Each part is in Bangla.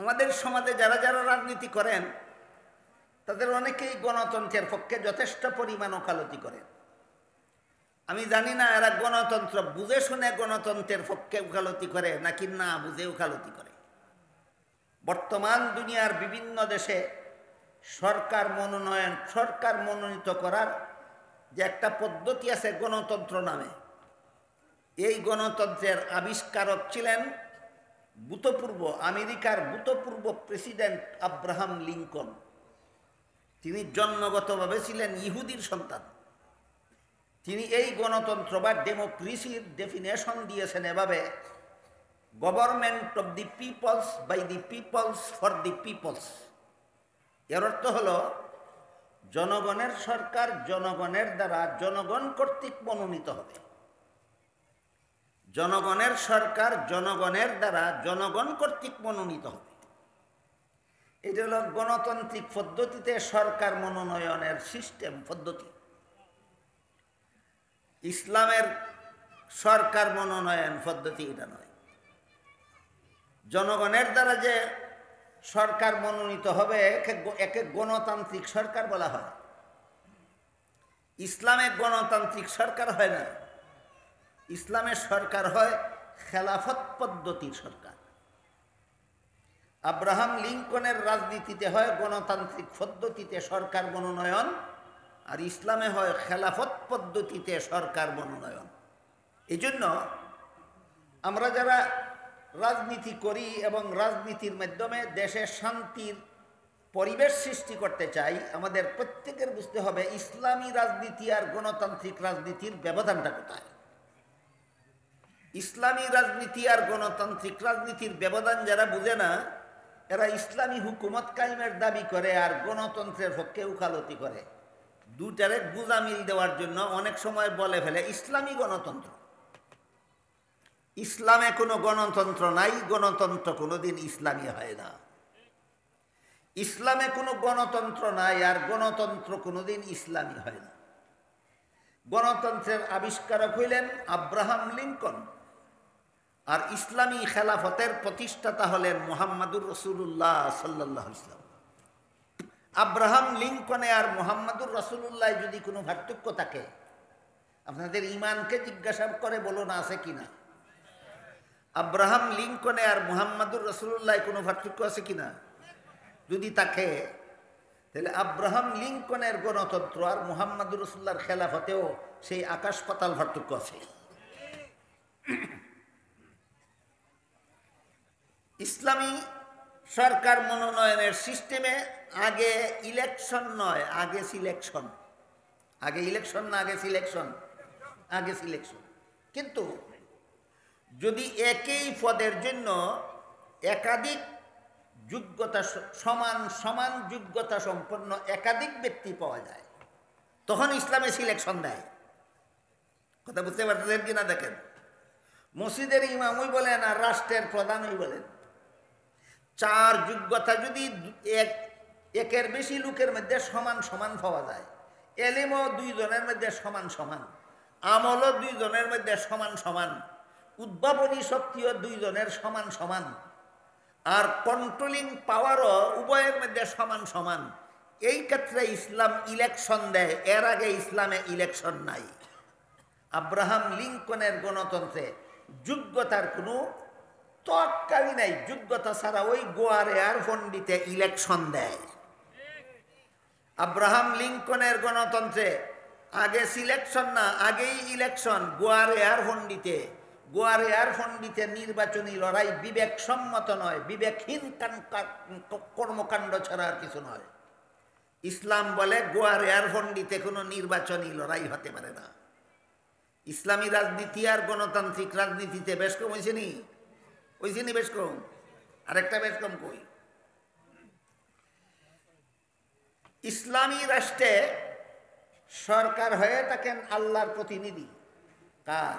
আমাদের সমাজে যারা যারা রাজনীতি করেন তাদের অনেকেই গণতন্ত্রের পক্ষে যথেষ্ট পরিমাণ ওকালতি করেন। আমি জানি না এরা গণতন্ত্র বুঝে শুনে গণতন্ত্রের পক্ষে ওকালতি করে নাকি না বুঝে ওকালতি করে। বর্তমান দুনিয়ার বিভিন্ন দেশে সরকার মনোনীত করার যে একটা পদ্ধতি আছে গণতন্ত্র নামে, এই গণতন্ত্রের আবিষ্কারক ছিলেন আমেরিকার ভূতপূর্ব প্রেসিডেন্ট আব্রাহাম লিঙ্কন। তিনি জন্মগতভাবে ছিলেন ইহুদির সন্তান। তিনি এই গণতন্ত্র বা ডেমোক্রেসির ডেফিনেশন দিয়েছেন এভাবে: government of the peoples by the peoples for the peoples. এর অর্থ হল জনগণের সরকার জনগণের দ্বারা জনগণ কর্তৃক মনোনীত হবে। জনগণের সরকার জনগণের দ্বারা জনগণ কর্তৃক মনোনীত হবে। এটা হল গণতান্ত্রিক পদ্ধতিতে সরকার মনোনয়নের সিস্টেম পদ্ধতি। ইসলামের সরকার মনোনয়ন পদ্ধতি এটা নয়। জনগণের দ্বারা যে সরকার মনোনীত হবে একে গণতান্ত্রিক সরকার বলা হয়। ইসলামে গণতান্ত্রিক সরকার হয় না, ইসলামের সরকার হয় খেলাফত পদ্ধতির সরকার। আব্রাহাম লিঙ্কনের রাজনীতিতে হয় গণতান্ত্রিক পদ্ধতিতে সরকার মনোনয়ন, আর ইসলামে হয় খেলাফত পদ্ধতিতে সরকার মনোনয়ন। এই জন্য আমরা যারা রাজনীতি করি এবং রাজনীতির মাধ্যমে দেশে শান্তির পরিবেশ সৃষ্টি করতে চাই, আমাদের প্রত্যেকের বুঝতে হবে ইসলামী রাজনীতি আর গণতান্ত্রিক রাজনীতির ব্যবধানটা কোথায়। ইসলামী রাজনীতি আর গণতান্ত্রিক রাজনীতির ব্যবধান যারা বুঝে না, এরা ইসলামী হুকুমত কায়েমের দাবি করে আর গণতন্ত্রের পক্ষে উকালতি করে। দুটারে গুজামিল দেওয়ার জন্য অনেক সময় বলে ফেলে ইসলামী গণতন্ত্র। ইসলামে কোনো গণতন্ত্র নাই, গণতন্ত্র কোনোদিন ইসলামী হয় না। ইসলামে কোনো গণতন্ত্র নাই আর গণতন্ত্র কোনোদিন ইসলামী হয় না। গণতন্ত্রের আবিষ্কারক হইলেন আব্রাহাম লিঙ্কন, আর ইসলামী খেলাফতের প্রতিষ্ঠাতা হলেন মুহাম্মাদুর রাসূলুল্লাহ সাল্লাল্লাহু আলাইহি ওয়াসাল্লাম। আব্রাহাম লিঙ্কনে আর মুহাম্মাদুর রাসূলুল্লাহ যদি কোনো পার্থক্য থাকে, আপনাদের ইমানকে জিজ্ঞাসা করে বলুন আছে কিনা। আব্রাহাম লিঙ্কনে আর মুহাম্মাদুর রাসূলুল্লাহ কোনো পার্থক্য আছে কিনা? যদি থাকে তাহলে আব্রাহাম লিঙ্কনের গণতন্ত্র আর মুহাম্মাদুর রাসূলুল্লাহর খেলাফতেও সেই আকাশ পাতাল পার্থক্য আছে। ইসলামী সরকার মনোনয়নের সিস্টেমে আগে ইলেকশন নয়, আগে সিলেকশন। আগে ইলেকশন না আগে সিলেকশন? আগে সিলেকশন। কিন্তু যদি একই পদের জন্য একাধিক যোগ্যতা সমান যোগ্যতা সম্পন্ন একাধিক ব্যক্তি পাওয়া যায়, তখন ইসলামে সিলেকশন দেয়। কথা বুঝতে পারতেছেন কিনা দেখেন। মসজিদের ইমামই বলেন আর রাষ্ট্রের প্রধানই বলেন, চার যোগ্যতা যদি একের বেশি লোকের মধ্যে সমান সমান পাওয়া যায়, এলিমও দুইজনের মধ্যে সমান সমান, আমলও দুইজনের মধ্যে সমান সমান, উদ্ভাবনী শক্তিও দুইজনের সমান সমান, আর কন্ট্রোলিং পাওয়ারও উভয়ের মধ্যে সমান সমান, এই ক্ষেত্রে ইসলাম ইলেকশন দেয়। এর আগে ইসলামে ইলেকশন নাই। আব্রাহাম লিঙ্কনের গণতন্ত্রে যোগ্যতার কোনো তক্কাই নাই। যোগ্যতা ছাড়া ওই গোয়ারে আর ফন্ডিতে ইলেকশন দেয়। আব্রাহাম লিঙ্কনের গণতন্ত্রে আগে সিলেকশন না, আগেই ইলেকশন। গোয়ারে আর ফন্ডিতে নির্বাচনী লড়াই বিবেকসম্মত নয়, বিবেকহীন কর্মকাণ্ড ছাড়া আর কিছু নয়। ইসলাম বলে গোয়ারে আর ফন্ডিতে কোনো নির্বাচনী লড়াই হতে পারে না। ইসলামী রাজনীতি আর গণতান্ত্রিক রাজনীতিতে বেশ কম হয়েছে নি? হয়েছে নি বেশ কম? আরেকটা বেশ কম কই? ইসলামী রাষ্ট্রে সরকার হয়ে থাকেন আল্লাহর প্রতিনিধি। কার?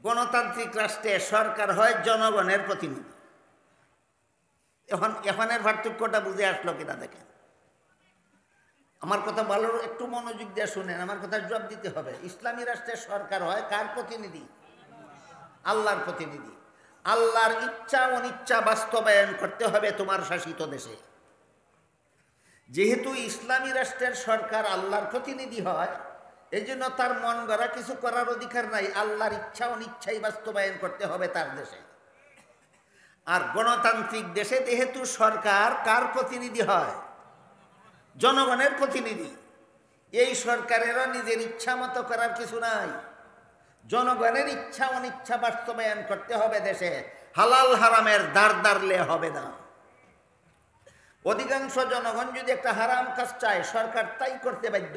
গণতান্ত্রিক রাষ্ট্রে সরকার হয় জনগণের প্রতিনিধি। এখনের পার্থক্যটা বুঝে আসলো কিনা দেখেন। আমার কথা ভালো একটু মনোযোগ দিয়ে শুনেন, আমার কথা জবাব দিতে হবে। ইসলামী রাষ্ট্রের সরকার হয় কার প্রতিনিধি? আল্লাহর প্রতিনিধি। আল্লাহর ইচ্ছা অনিচ্ছা বাস্তবায়ন করতে হবে তোমার শাসিত দেশে। যেহেতু ইসলামী রাষ্ট্রের সরকার আল্লাহর প্রতিনিধি হয়, এই জন্য তার মন গড়া কিছু করার অধিকার নাই, আল্লাহর ইচ্ছা অনিচ্ছাই বাস্তবায়ন করতে হবে তার দেশে। আর গণতান্ত্রিক দেশে যেহেতু সরকার কার প্রতিনিধি হয়? জনগণের প্রতিনিধি। এই সরকারেরও নিজের ইচ্ছা মতো করার কিছু নাই, জনগণের ইচ্ছা অনিচ্ছা বাস্তবায়ন করতে হবে দেশে। হালাল হারামের দ্বার দাঁড়লে হবে না। অধিকাংশ জনগণ যদি একটা হারাম কাজ চায়, সরকার তাই করতে বাধ্য।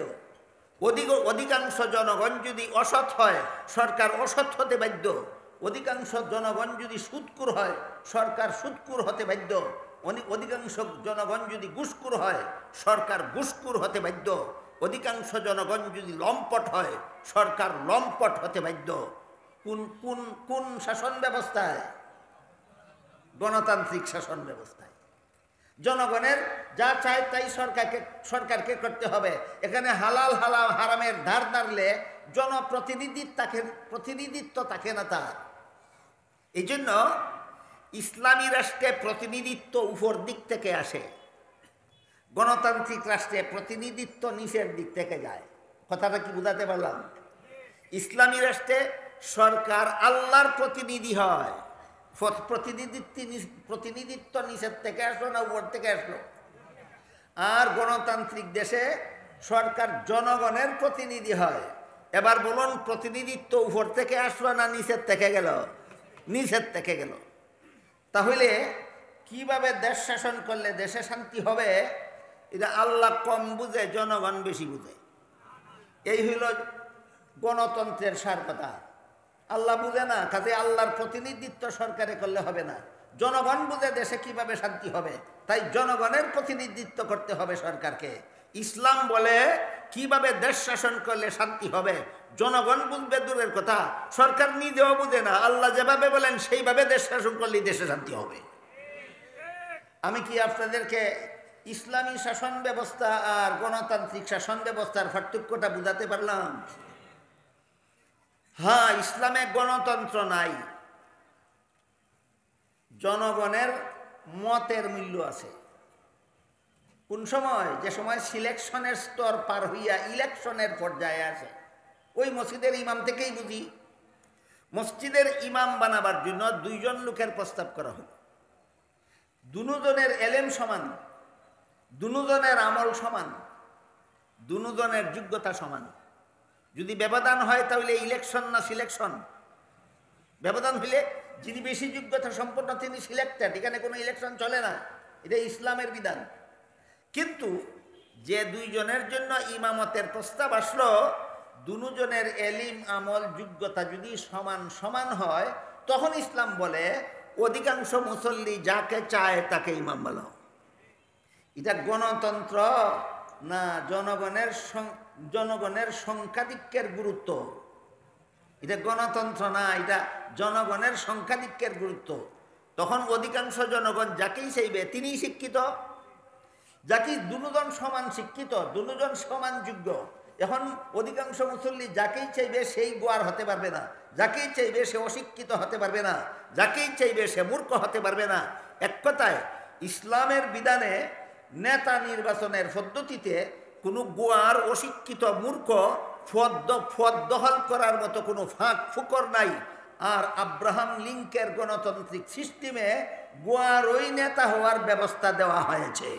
অধিকাংশ জনগণ যদি অসৎ হয়, সরকার অসৎ হতে বাধ্য। অধিকাংশ জনগণ যদি সুদখোর হয়, সরকার সুদখোর হতে বাধ্য। অধিকাংশ জনগণ যদি ঘুষখোর হয়, সরকার ঘুষখোর হতে বাধ্য। অধিকাংশ জনগণ যদি লম্পট হয়, সরকার লম্পট হতে বাধ্য। কোন কোন কোন শাসন ব্যবস্থায়? গণতান্ত্রিক শাসন ব্যবস্থায়। জনগণের যা চায় তাই সরকারকে করতে হবে। এখানে হালাল হারামের ধার দাঁড়লে প্রতিনিধিত্ব থাকে না তার। এই জন্য ইসলামী রাষ্ট্রে প্রতিনিধিত্ব উপর দিক থেকে আসে, গণতান্ত্রিক রাষ্ট্রে প্রতিনিধিত্ব নিচের দিক থেকে যায়। কথাটা কি বুঝাতে পারলাম? ইসলামী রাষ্ট্রে সরকার আল্লাহর প্রতিনিধি হয়, প্রতিনিধিত্ব নিচের থেকে আসলো না উপর থেকে আসলো? আর গণতান্ত্রিক দেশে সরকার জনগণের প্রতিনিধি হয়। এবার বলুন, প্রতিনিধিত্ব উপর থেকে আসলো না নিচের থেকে গেল? নিচের থেকে গেল। তাহলে কিভাবে দেশ শাসন করলে দেশে শান্তি হবে? এটা আল্লাহ কম বুঝে, জনগণ বেশি বুঝে। এই হইল গণতন্ত্রের সার কথা। আল্লাহ বুঝে না, কাজে আল্লাহর প্রতিনিধিত্ব সরকারে করলে হবে না। জনগণ বুঝে দেশে কিভাবে শান্তি হবে, তাই জনগণের প্রতিনিধিত্ব করতে হবে সরকারকে। ইসলাম বলে কিভাবে দেশ শাসন করলে শান্তি হবে, জনগণ বুঝবে দূরের কথা, সরকার নিজেও বুঝে না। আল্লাহ যেভাবে বলেন সেইভাবে দেশ শাসন করলে দেশে শান্তি হবে। আমি কি আপনাদেরকে ইসলামী শাসন ব্যবস্থা আর গণতান্ত্রিক শাসন ব্যবস্থার পার্থক্যটা বুঝাতে পারলাম? হ্যাঁ, ইসলামে গণতন্ত্র নাই, জনগণের মতের মূল্য আছে। কোন সময়? যে সময় সিলেকশনের স্তর পার হইয়া ইলেকশনের পর্যায়ে আসে। ওই মসজিদের ইমাম থেকেই বুঝি, মসজিদের ইমাম বানাবার জন্য দুইজন লোকের প্রস্তাব করা হলো। দুজনের এলেম সমান, দুজনের আমল সমান, দুজনের যোগ্যতা সমান। যদি ব্যবধান হয় তাহলে ইলেকশন না সিলেকশন? ব্যবধান হইলে যিনি বেশি যোগ্যতা সম্পন্ন তিনি সিলেক্টেড, এখানে কোনো ইলেকশন চলে না, এটা ইসলামের বিধান। কিন্তু যে দুইজনের জন্য ইমামতের প্রস্তাব আসলো, দুজনের এলিম আমল যোগ্যতা যদি সমান সমান হয়, তখন ইসলাম বলে অধিকাংশ মুসল্লি যাকে চায় তাকে ইমাম বানাও। এটা গণতন্ত্র না জনগণের সংখ্যাধিক্যের গুরুত্ব? এটা গণতন্ত্র না, এটা জনগণের সংখ্যাধিক্যের গুরুত্ব। তখন অধিকাংশ জনগণ যাকেই চাইবে তিনিই শিক্ষিত, যাকে দুজন সমান শিক্ষিত, দুজন সমান যোগ্য। এখন অধিকাংশ মুসল্লি যাকেই চাইবে সেই গোয়ার হতে পারবে না, যাকেই চাইবে সে অশিক্ষিত হতে পারবে না, যাকেই চাইবে সে মূর্খ হতে পারবে না। এক কথায় ইসলামের বিধানে নেতা নির্বাচনের পদ্ধতিতে কোনো গোয়ার অশিক্ষিত মূর্খ ফদ দখল করার মতো কোনো ফাঁক ফুকর নাই। আর আব্রাহাম লিঙ্কের গণতান্ত্রিক সিস্টেমে গোয়ার ওই নেতা হওয়ার ব্যবস্থা দেওয়া হয়েছে।